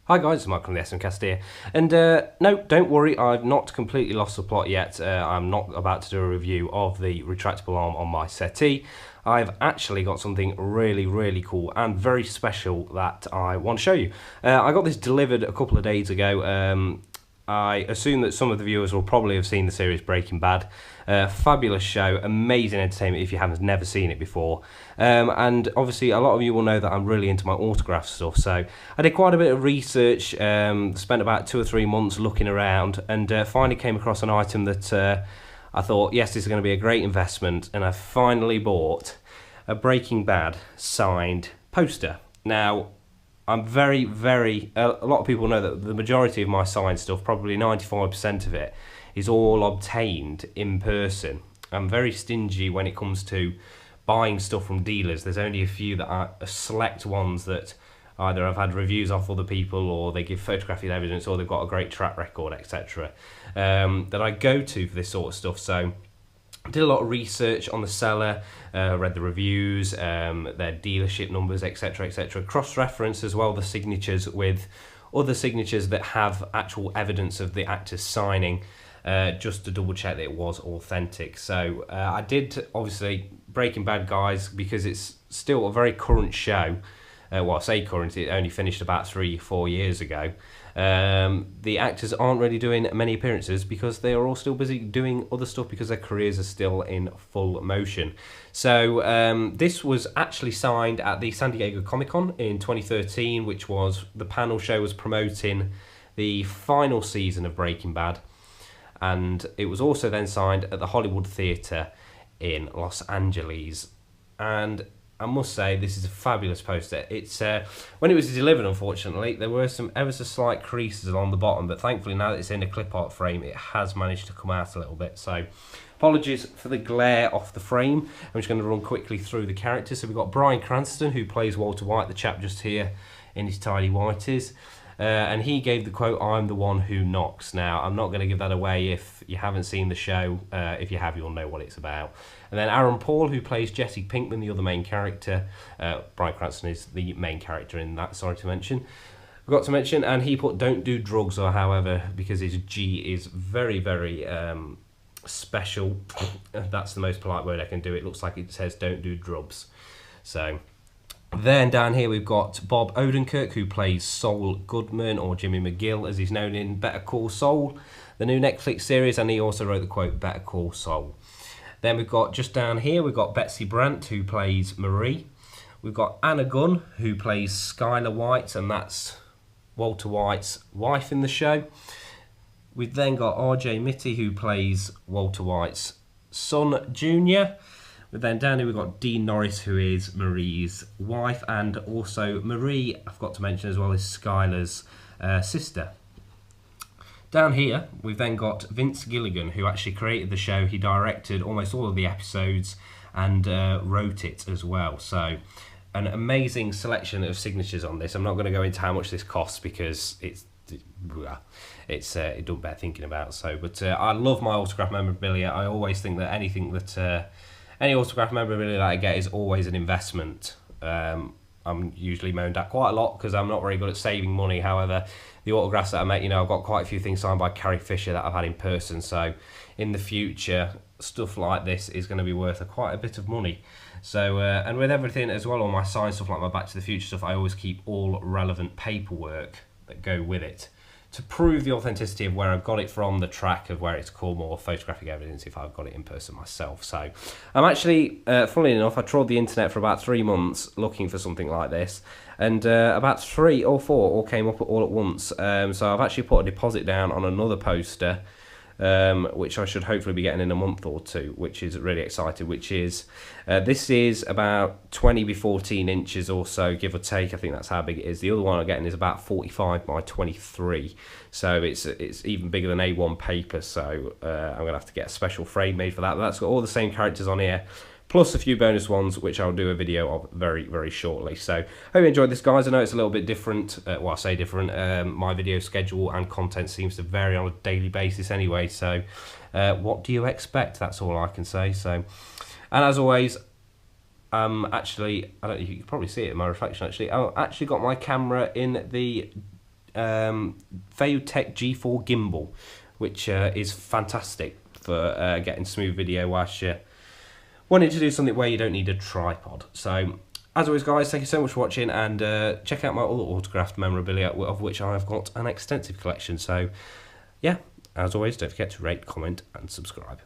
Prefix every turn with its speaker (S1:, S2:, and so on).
S1: Hi guys, it's Michael from the SMcast here, and no, don't worry, I've not completely lost the plot yet. I'm not about to do a review of the retractable arm on my settee. I've actually got something really cool and very special that I want to show you. I got this delivered a couple of days ago. I assume that some of the viewers will probably have seen the series Breaking Bad. Fabulous show, amazing entertainment if you haven't never seen it before. And obviously a lot of you will know that I'm really into my autograph stuff, so I did quite a bit of research, spent about 2 or 3 months looking around, and finally came across an item that I thought, yes, this is going to be a great investment, and I finally bought a Breaking Bad signed poster. Now, I'm very, a lot of people know that the majority of my signed stuff, probably 95% of it, is all obtained in person. I'm very stingy when it comes to buying stuff from dealers. There's only a few that are select ones that either I've had reviews off other people, or they give photographic evidence, or they've got a great track record, etc. That I go to for this sort of stuff. So I did a lot of research on the seller, read the reviews, their dealership numbers, etc, etc. Cross-reference as well the signatures with other signatures that have actual evidence of the actors signing, just to double check that it was authentic. So I did, obviously, Breaking Bad, guys, because it's still a very current show. Well, I say current, it only finished about 3-4 years ago. The actors aren't really doing many appearances because they are all still busy doing other stuff because their careers are still in full motion. So this was actually signed at the San Diego Comic-Con in 2013, which was, the panel show was promoting the final season of Breaking Bad, and it was also then signed at the Hollywood Theatre in Los Angeles. And I must say, this is a fabulous poster. It's when it was delivered, unfortunately, there were some ever so slight creases along the bottom, but thankfully now that it's in a clip art frame, it has managed to come out a little bit. So apologies for the glare off the frame. I'm just going to run quickly through the characters. So we've got Bryan Cranston, who plays Walter White, the chap just here in his tidy whities. And he gave the quote, "I'm the one who knocks." Now, I'm not going to give that away if you haven't seen the show. If you have, you'll know what it's about. And then Aaron Paul, who plays Jesse Pinkman, the other main character. Bryan Cranston is the main character in that, sorry to mention. Forgot to mention, and he put "don't do drugs," or however, because his G is very special. That's the most polite word I can do. It looks like it says "don't do drugs." So then down here we've got Bob Odenkirk, who plays Saul Goodman, or Jimmy McGill as he's known in Better Call Saul, the new Netflix series, and he also wrote the quote "Better Call Saul." Then we've got, just down here, we've got Betsy Brandt, who plays Marie. We've got Anna Gunn, who plays Skyler White, and that's Walter White's wife in the show. We've then got RJ Mitte, who plays Walter White's son, Junior. Then down here we've got Dean Norris, who is Marie's wife, and also Marie, I forgot to mention as well, is Skyler's sister. Down here we've then got Vince Gilligan, who actually created the show. He directed almost all of the episodes and wrote it as well. So an amazing selection of signatures on this. I'm not going to go into how much this costs because it don't bear thinking about. So, but I love my autograph memorabilia. I always think that anything that any autograph memorabilia that I get is always an investment. I'm usually moaned at quite a lot because I'm not very good at saving money. However, the autographs that I make, I've got quite a few things signed by Carrie Fisher that I've had in person. So in the future, stuff like this is going to be worth quite a bit of money. So, and with everything as well, all my signed stuff, like my Back to the Future stuff, I always keep all relevant paperwork that go with it to prove the authenticity of where I've got it from, the track of where it's called, more photographic evidence if I've got it in person myself. So I'm actually, funnily enough, I trawled the internet for about 3 months looking for something like this, and about 3 or 4 all came up all at once. So I've actually put a deposit down on another poster, which I should hopefully be getting in a month or 2, which is really exciting, which is, this is about 20 by 14 inches or so, give or take. I think that's how big it is. The other one I'm getting is about 45 by 23, so it's even bigger than A1 paper, so I'm going to have to get a special frame made for that. But that's got all the same characters on here, plus a few bonus ones, which I'll do a video of very shortly. So hope you enjoyed this, guys. I know it's a little bit different. Well, I say different. My video schedule and content seems to vary on a daily basis anyway. So what do you expect? That's all I can say. So, and as always, actually, I don't know, you can probably see it in my reflection. Actually, I actually got my camera in the Tech G4 gimbal, which is fantastic for getting smooth video whilst you're wanting to do something where you don't need a tripod. So, as always, guys, thank you so much for watching, and check out my other autographed memorabilia, of which I've got an extensive collection. So, yeah, as always, don't forget to rate, comment, and subscribe.